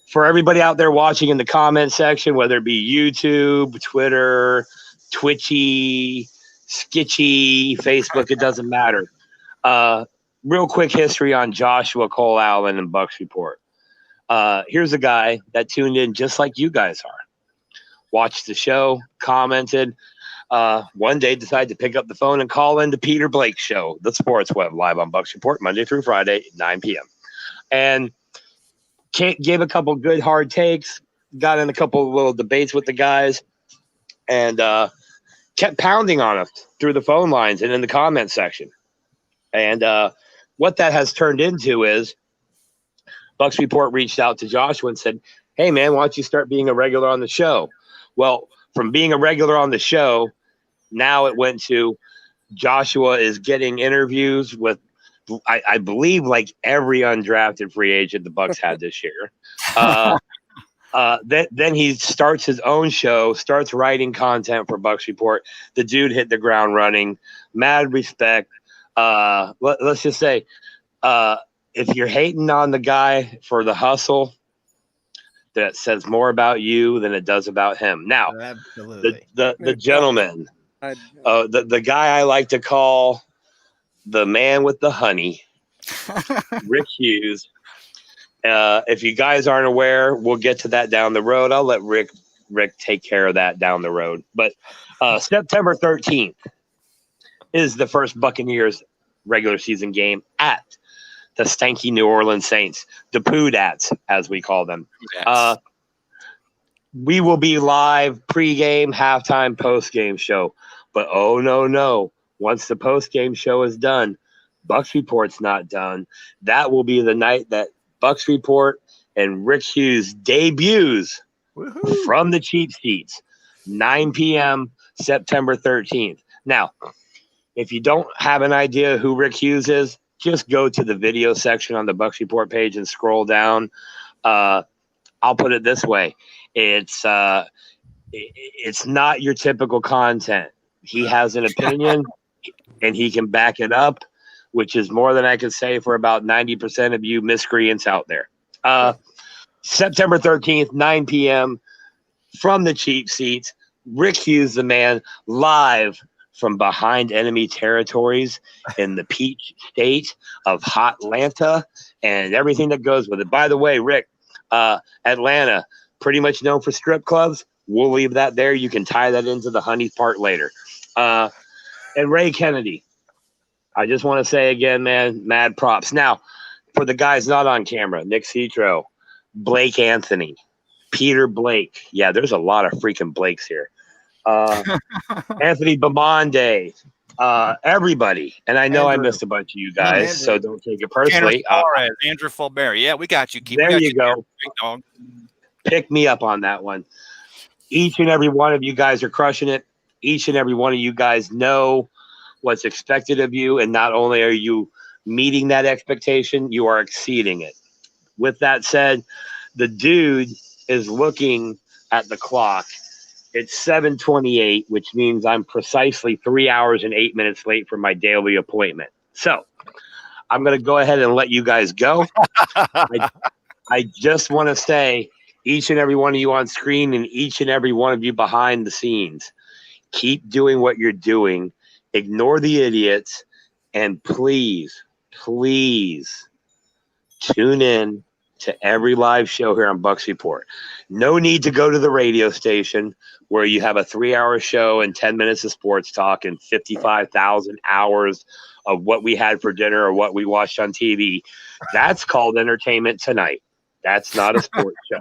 For everybody out there watching in the comment section, whether it be YouTube, Twitter, Twitchy, Skitchy, Facebook, it doesn't matter. Real quick history on Joshua Cole Allen and Bucks Report. Here's a guy that tuned in just like you guys are. Watched the show, commented. One day decided to pick up the phone and call into Peter Blake's show, The Sports Web, live on Bucks Report, Monday through Friday, 9 p.m. And gave a couple good hard takes, got in a couple of little debates with the guys, and kept pounding on us through the phone lines and in the comment section. And what that has turned into is Bucks Report reached out to Joshua and said, hey, man, why don't you start being a regular on the show? Well, from being a regular on the show, now it went to Joshua is getting interviews with, I believe, like every undrafted free agent the Bucks had this year. Then he starts his own show, starts writing content for Bucks Report. The dude hit the ground running. Mad respect. Let's just say, if you're hating on the guy for the hustle, that says more about you than it does about him. Now, the gentleman, the guy I like to call the man with the honey, Rick Hughes. If you guys aren't aware, we'll get to that down the road. I'll let Rick take care of that down the road. But September 13th is the first Buccaneers regular season game at the stanky New Orleans Saints, the Poodats, as we call them. Yes. We will be live pregame, halftime, postgame show. But oh, no. Once the postgame show is done, Bucks Report's not done. That will be the night that Bucks Report and Rick Hughes debuts from the cheap seats, 9 p.m., September 13th. Now, if you don't have an idea who Rick Hughes is, just go to the video section on the Bucks Report page and scroll down. I'll put it this way. It's not your typical content. He has an opinion and he can back it up, which is more than I can say for about 90% of you miscreants out there. September 13th, 9 p.m. from the cheap seats, Rick Hughes, the man, live from behind enemy territories in the peach state of Hotlanta and everything that goes with it. By the way, Rick, Atlanta, pretty much known for strip clubs. We'll leave that there. You can tie that into the honey part later. And Ray Kennedy, I just want to say again, man, mad props. Now, for the guys not on camera, Nick Citro, Blake Anthony, Peter Blake. Yeah, there's a lot of freaking Blakes here. Anthony Bamonde. Everybody. And I know I Andrew. missed a bunch of you guys, Andrew. so don't take it Tanner personally. Suarez, Andrew Fulberry. Yeah, we got you. Keep There we got you go. there, big dog. Pick me up on that one. Each and every one of you guys are crushing it. Each and every one of you guys know what's expected of you. And not only are you meeting that expectation, you are exceeding it. With that said, the dude is looking at the clock. It's 7:28, which means I'm precisely 3 hours and 8 minutes late for my daily appointment. So I'm going to go ahead and let you guys go. I just want to say, each and every one of you on screen and each and every one of you behind the scenes, keep doing what you're doing. Ignore the idiots. And please, please tune in to every live show here on Bucks Report. No need to go to the radio station where you have a 3-hour show and 10 minutes of sports talk and 55,000 hours of what we had for dinner or what we watched on TV. That's called Entertainment Tonight. That's not a sports show.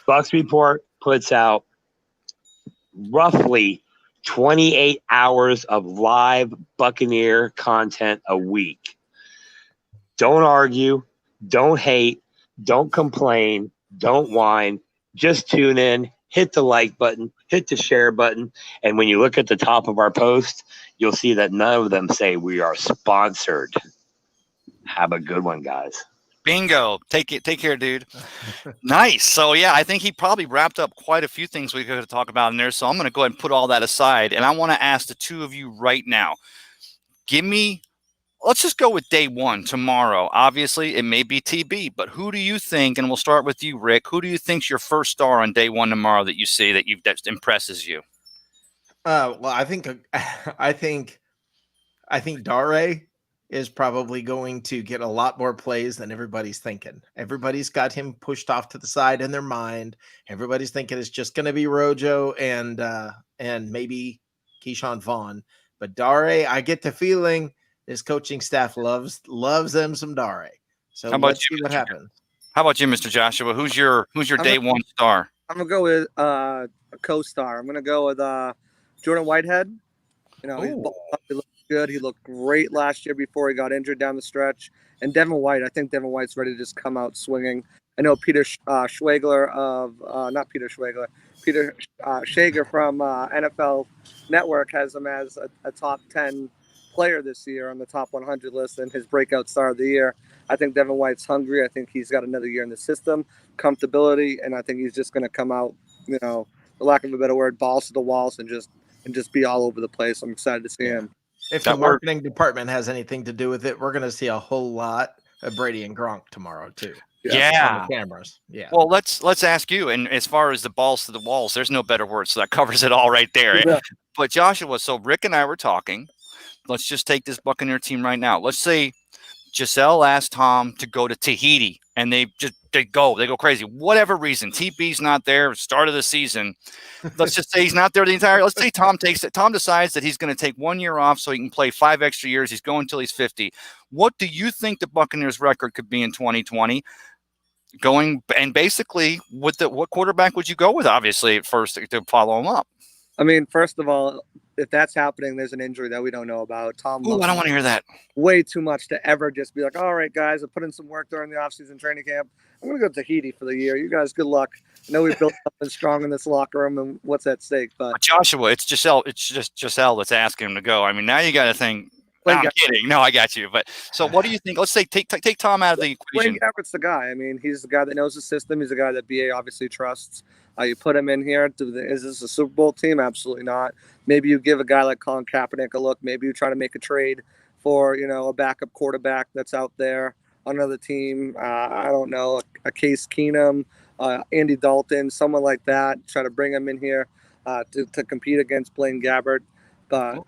Bucks Report puts out roughly 28 hours of live Buccaneer content a week. Don't argue. Don't hate. Don't complain. Don't whine. Just tune in. Hit the like button. Hit the share button. And when you look at the top of our post, you'll see that none of them say we are sponsored. Have a good one, guys. Bingo. Take care, dude. Nice. So yeah, I think he probably wrapped up quite a few things we could talk about in there. So I'm going to go ahead and put all that aside. And I want to ask the two of you right now, let's just go with day one tomorrow. Obviously, it may be TB, but who do you think, and we'll start with you, Rick, who do you think's your first star on day one tomorrow that you see that impresses you? Well, I think Dare is probably going to get a lot more plays than everybody's thinking. Everybody's got him pushed off to the side in their mind. Everybody's thinking it's just going to be Rojo and maybe Keyshawn Vaughn. But Dare, I get the feeling his coaching staff loves them some Dare. So let's see what happens. How about you, Mr. Joshua? Who's your day one star? I'm gonna go with a co-star. I'm gonna go with Jordan Whitehead. You know, he looked good. He looked great last year before he got injured down the stretch. And Devin White, I think Devin White's ready to just come out swinging. I know Peter Schwager Peter Shager from NFL Network has him as a top 10 player this year on the top 100 list and his breakout star of the year. I think Devin White's hungry. I think he's got another year in the system, comfortability, and I think he's just going to come out, you know, for lack of a better word, balls to the walls and just be all over the place. I'm excited to see him. If the marketing department has anything to do with it, we're going to see a whole lot of Brady and Gronk tomorrow too. Yeah. On the cameras. Yeah. Well, let's ask you. And as far as the balls to the walls, there's no better word. So that covers it all right there. Yeah. But Joshua, so Rick and I were talking. Let's just take this Buccaneer team right now. Let's say Giselle asked Tom to go to Tahiti, and they go crazy. Whatever reason, TB's not there. Start of the season. Let's just say he's not there the entire. Let's say Tom decides that he's going to take 1 year off so he can play 5 extra years. He's going until he's 50. What do you think the Buccaneers' record could be in 2020? Going and basically, what quarterback would you go with? Obviously, at first to follow him up. I mean, first of all, if that's happening, there's an injury that we don't know about. Tom, I don't want to hear that. Way too much to ever just be like, all right, guys, I put in some work during the offseason training camp. I'm going to go to Tahiti for the year. You guys, good luck. I know we built something strong in this locker room, and what's at stake. But Joshua, it's Giselle. It's just Giselle that's asking him to go. I mean, now you got to think. I'm kidding. No, I got you. But so, what do you think? Let's say take Tom out of the equation. Blaine Gabbert's the guy. I mean, he's the guy that knows the system. He's the guy that BA obviously trusts. You put him in here. Is this a Super Bowl team? Absolutely not. Maybe you give a guy like Colin Kaepernick a look. Maybe you try to make a trade for, you know, a backup quarterback that's out there on another team. I don't know, a Case Keenum, Andy Dalton, someone like that. Try to bring him in here to compete against Blaine Gabbert. But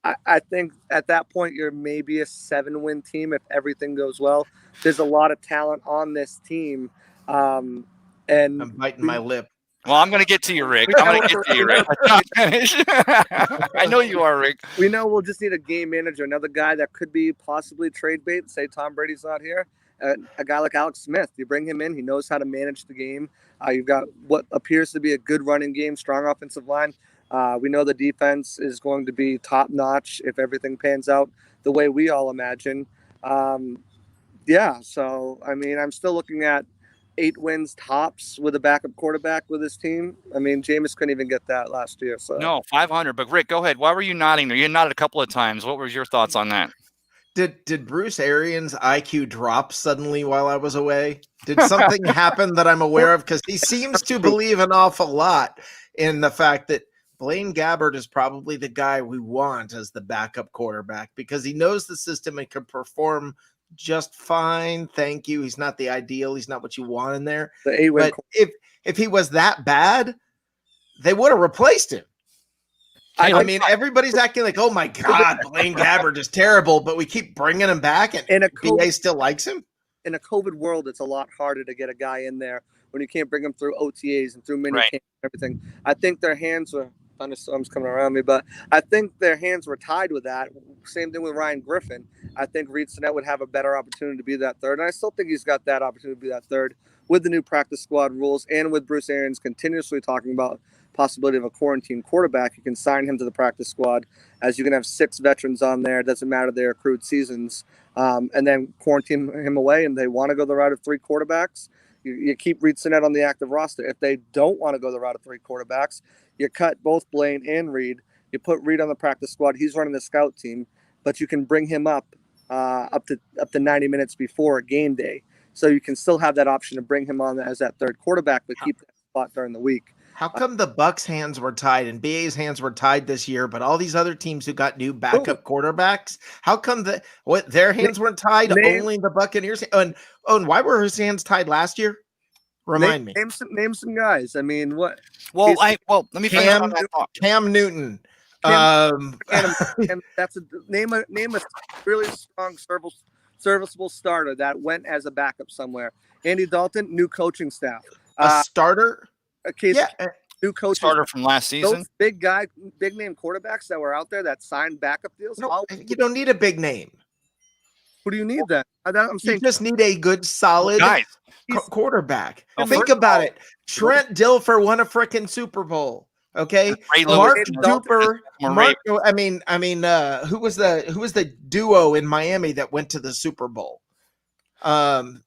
I think at that point, you're maybe a 7-win team if everything goes well. There's a lot of talent on this team. And I'm biting my lip. Well, I'm going to get to you, Rick. I'm going to get to you, Rick. I know you are, Rick. We know we'll just need a game manager, another guy that could be possibly trade bait. Say Tom Brady's not here, a guy like Alex Smith. You bring him in, he knows how to manage the game. You've got what appears to be a good running game, strong offensive line. We know the defense is going to be top notch if everything pans out the way we all imagine. So I mean, I'm still looking at 8 wins tops with a backup quarterback with his team. I mean, Jameis couldn't even get that last year. So No, 500. But Rick, go ahead. Why were you nodding there? You nodded a couple of times. What was your thoughts on that? Did Bruce Arians' IQ drop suddenly while I was away? Did something happen that I'm aware of? Because he seems to believe an awful lot in the fact that Blaine Gabbert is probably the guy we want as the backup quarterback because he knows the system and can perform just fine. Thank you. He's not the ideal. He's not what you want in there. the 8-win. But if he was that bad, they would have replaced him. I mean, everybody's acting like, oh my God, Blaine Gabbert is terrible, but we keep bringing him back and BA still likes him. In a COVID world, it's a lot harder to get a guy in there when you can't bring him through OTAs and through mini camp and everything. I think their hands were thunderstorms coming around me, but I think their hands were tied with that. Same thing with Ryan Griffin. I think Reed Sinnett would have a better opportunity to be that third, and I still think he's got that opportunity to be that third with the new practice squad rules and with Bruce Arians continuously talking about possibility of a quarantine quarterback. You can sign him to the practice squad as you can have 6 veterans on there. It doesn't matter their accrued seasons, and then quarantine him away. And they want to go the route of 3 quarterbacks. You keep Reed Sinnett on the active roster. If they don't want to go the route of 3 quarterbacks, you cut both Blaine and Reed. You put Reed on the practice squad. He's running the scout team, but you can bring him up to 90 minutes before game day. So you can still have that option to bring him on as that third quarterback, but keep that spot during the week. How come the Bucks' hands were tied and BA's hands were tied this year, but all these other teams who got new backup quarterbacks, how come their hands weren't tied? Only the Buccaneers. And why were his hands tied last year? Remind me. Name some guys. I mean, what? Well, let me finish on that thought. Cam Newton. That's name a really strong serviceable starter that went as a backup somewhere. Andy Dalton, new coaching staff. A starter. New coach starter from last season. Those big name quarterbacks that were out there that signed backup deals. No, you don't need a big name. Who do you need then? I'm saying you just need a good, solid quarterback. Oh, think about it. Trent Dilfer won a freaking Super Bowl. Okay, Mark Duper. Who was the duo in Miami that went to the Super Bowl? Brian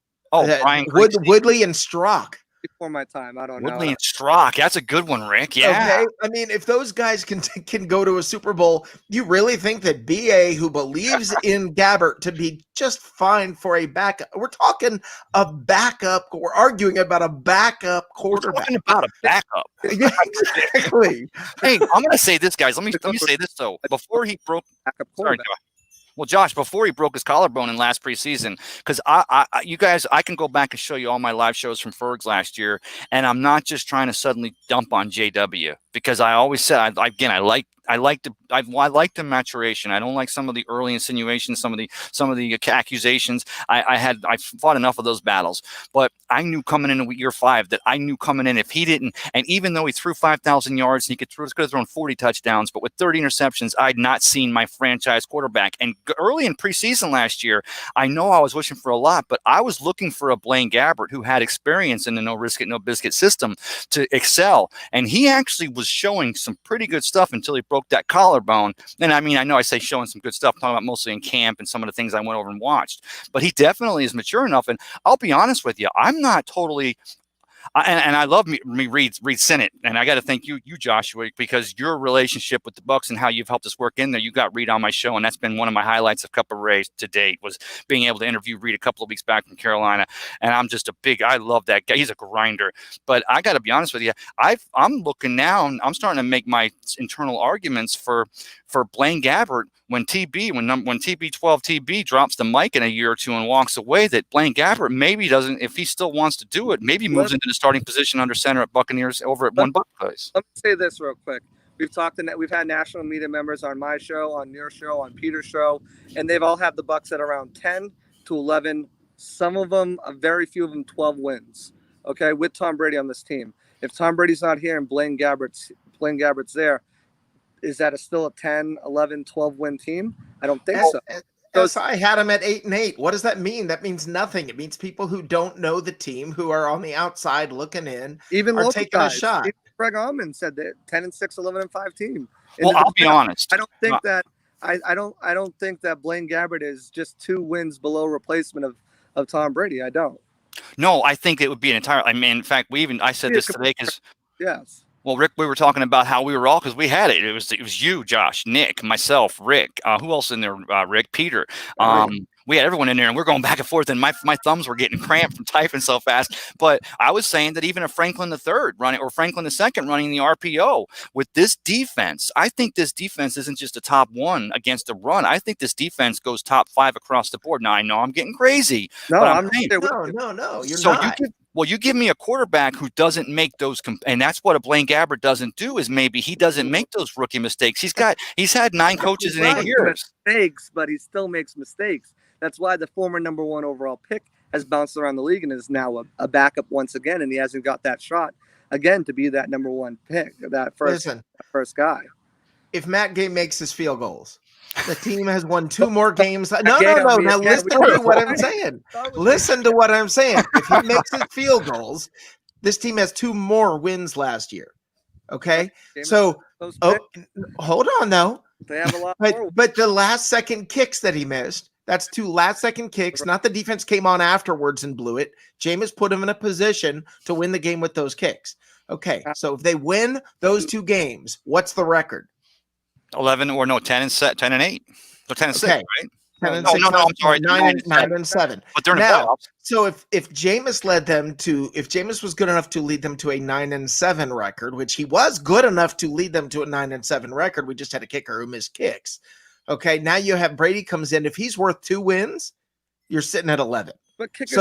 Woodley and Strock. Before my time, I don't know. Woodley and Strock, that's a good one, Rick. Yeah. Okay. I mean, if those guys can go to a Super Bowl, you really think that BA, who believes in Gabbert to be just fine for a backup, we're talking a backup. We're arguing about a backup quarterback. We're talking about a backup. Yeah, exactly. Hey, I'm going to say this, guys. Let me say this though. Before he broke, Josh, before he broke his collarbone in last preseason, because you guys, I can go back and show you all my live shows from Fergs last year, and I'm not just trying to suddenly dump on JW because I always said, I like the maturation. I don't like some of the early insinuations, some of the accusations. I fought enough of those battles, but I knew coming into year 5 that if he didn't, and even though he threw 5,000 yards, he could have thrown 40 touchdowns, but with 30 interceptions, I'd not seen my franchise quarterback. And early in preseason last year, I know I was wishing for a lot, but I was looking for a Blaine Gabbert who had experience in the no risk it, no biscuit system to excel. And he actually was showing some pretty good stuff until he broke that collarbone. And I mean, I know I say showing some good stuff, talking about mostly in camp and some of the things I went over and watched, but he definitely is mature enough. And I'll be honest with you, I'm not totally, and I love me Reed Sinnett, and I got to thank you, Joshua, because your relationship with the Bucks and how you've helped us work in there. You got Reed on my show, and that's been one of my highlights of Cup of Ray to date, was being able to interview Reed a couple of weeks back from Carolina. And I'm just I love that guy. He's a grinder. But I got to be honest with you, I'm looking now, and I'm starting to make my internal arguments for Blaine Gabbert when TB 12 TB drops the mic in a year or two and walks away, that Blaine Gabbert maybe doesn't, if he still wants to do it, maybe moves into the starting position under center at Buccaneers over at One Buck Place. Let me say this real quick. We've had national media members on my show, on your show, on Peter's show, and they've all had the Bucks at around 10 to 11. Some of them, a very few of them, 12 wins. Okay, with Tom Brady on this team. If Tom Brady's not here and Blaine Gabbert's there, is that still a 10, 11, 12 win team? I don't think so. SI had him at 8-8. What does that mean? That means nothing. It means people who don't know the team, who are on the outside looking in, Even are local taking guys. a shot. Even Greg Allman said that 10-6, 11-5 team. Well, I'll be honest. I don't think that I don't think that Blaine Gabbert is just 2 wins below replacement of Tom Brady. I don't. No, I think it would be an entire. I mean, in fact, I said this today because. Yes. Well, Rick, we were talking about how we were all, because we had it. It was you, Josh, Nick, myself, Rick. Who else in there? Rick, Peter. We had everyone in there, and we're going back and forth, and my thumbs were getting cramped from typing so fast. But I was saying that even a Franklin III running, or Franklin II running the RPO with this defense, I think this defense isn't just a top 1 against the run. I think this defense goes top 5 across the board. Now, I know I'm getting crazy. No, but I'm saying, No, you're so not. You give me a quarterback who doesn't make those, and that's what a Blaine Gabbert doesn't do, is maybe he doesn't make those rookie mistakes. He's had 9 coaches in 8 years. Mistakes, but he still makes mistakes. That's why the former number 1 overall pick has bounced around the league and is now a backup once again, and he hasn't got that shot again to be that number 1 pick, that first guy. If Matt Gay makes his field goals, the team has won 2 more games. No. Now listen to what I'm saying. Listen to what I'm saying. If he makes his field goals, this team has 2 more wins last year. Okay, so hold on though. They have a lot more. But the last second kicks that he missed. That's 2 last second kicks. Not the defense came on afterwards and blew it. Jameis put him in a position to win the game with those kicks. Okay, so if they win those 2 games, what's the record? 10 and 8. So 10 and 6, right? 10 and 6. No, I'm sorry. 9 and 7. But they're in the now, playoffs. So if Jameis was good enough to lead them to a 9 and 7 record, which he was good enough to lead them to a 9 and 7 record, we just had a kicker who missed kicks. Okay, now you have Brady comes in. If he's worth 2 wins, you're sitting at 11. But kickers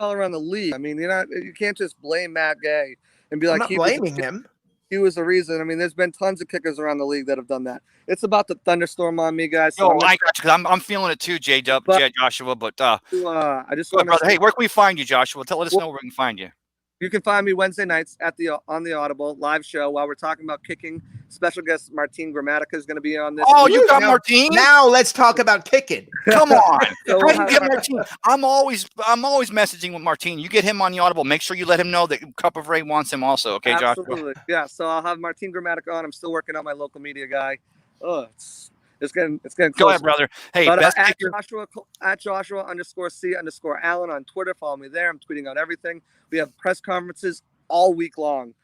all around the league. I mean, you can't just blame Matt Gay and be like, I'm not blaming him. He was the reason. I mean, there's been tons of kickers around the league that have done that. It's about the thunderstorm on me, guys. So I got you, because I'm feeling it too, Joshua. But I just want to. Hey, where can we find you, Joshua? Let us know where we can find you. You can find me Wednesday nights on the Audible live show while we're talking about kicking. Special guest Martin Gramatica is going to be on this. Oh, you got Martin? Now let's talk about kicking. Come on. So we'll get Martin. I'm always messaging with Martin. You get him on the Audible. Make sure you let him know that Cup of Ray wants him also. Okay, Joshua? Absolutely. Yeah, so I'll have Martin Gramatica on. I'm still working on my local media guy. Oh, it's getting close. Go ahead, brother. Hey, but, best at Joshua_C_Allen on Twitter. Follow me there. I'm tweeting out everything. We have press conferences all week long.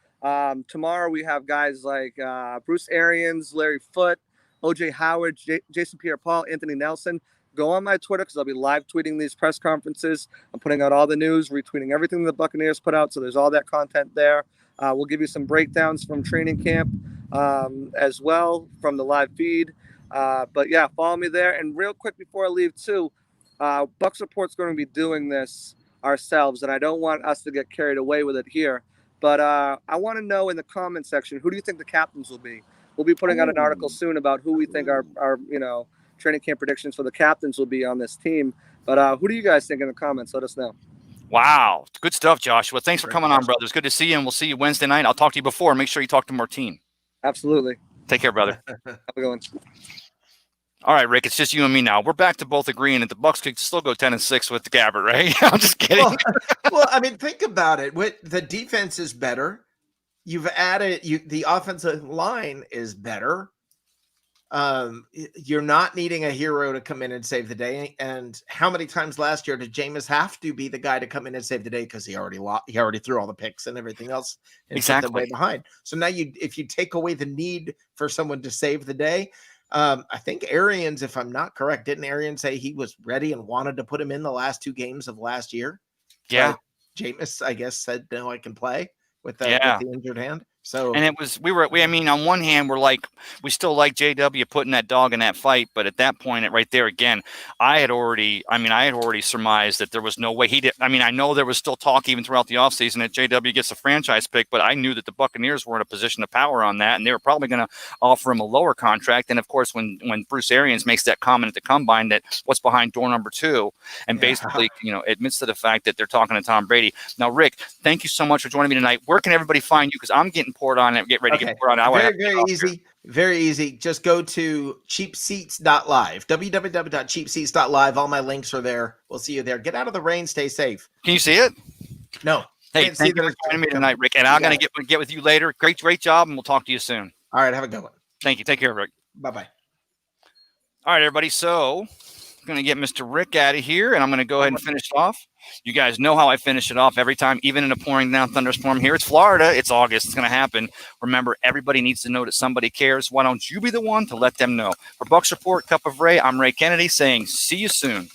Tomorrow we have guys like Bruce Arians, Larry Foote, OJ Howard, Jason Pierre-Paul, Anthony Nelson. Go on my Twitter because I'll be live tweeting these press conferences. I'm putting out all the news, retweeting everything the Buccaneers put out. So there's all that content there. We'll give you some breakdowns from training camp as well from the live feed. But yeah, follow me there. And real quick before I leave too, Bucs Report's going to be doing this ourselves, and I don't want us to get carried away with it here. But I want to know in the comment section, who do you think the captains will be? We'll be putting out an article soon about who we think our training camp predictions for the captains will be on this team. But who do you guys think in the comments? Let us know. Wow. Good stuff, Joshua. Thanks for coming on, brother. It's good to see you, and we'll see you Wednesday night. I'll talk to you before. Make sure you talk to Martin. Absolutely. Take care, brother. Have a good one. All right, Rick, it's just you and me now. We're back to both agreeing that the Bucs could still go 10 and 6 with the Gabbert, right? I'm just kidding. Well, I mean, think about it. The defense is better. You've added the offensive line is better. You're not needing a hero to come in and save the day. And how many times last year did Jameis have to be the guy to come in and save the day because he already threw all the picks and everything else and exactly way behind. So now if you take away the need for someone to save the day. I think Arians, if I'm not correct, didn't Arians say he was ready and wanted to put him in the last 2 games of last year? Yeah. But Jameis, I guess, said, no, I can play with the injured hand. So, and it was, on one hand, we still like JW putting that dog in that fight. But at that point, right there again, I had already surmised that there was no way he did. I mean, I know there was still talk even throughout the offseason that JW gets a franchise pick, but I knew that the Buccaneers were in a position of power on that. And they were probably going to offer him a lower contract. And of course, when Bruce Arians makes that comment at the combine that what's behind door number 2, and basically, admits to the fact that they're talking to Tom Brady. Now, Rick, thank you so much for joining me tonight. Where can everybody find you? Because I'm getting poured on and get ready to get poured on. Very easy. Very easy. Just go to cheapseats.live, www.cheapseats.live. All my links are there. We'll see you there. Get out of the rain. Stay safe. Can you see it? No. Hey, Can't see thank you that for it's joining me coming. tonight, Rick. And You I'm got going to get with you later. Great job, and we'll talk to you soon. All right. Have a good one. Thank you. Take care, Rick. Bye-bye. All right, everybody. So I'm going to get Mr. Rick out of here, and I'm going to go ahead and finish it off. You guys know how I finish it off every time, even in a pouring down thunderstorm here. It's Florida. It's August. It's going to happen. Remember, everybody needs to know that somebody cares. Why don't you be the one to let them know? For Bucks Report, Cup of Ray, I'm Ray Kennedy saying see you soon.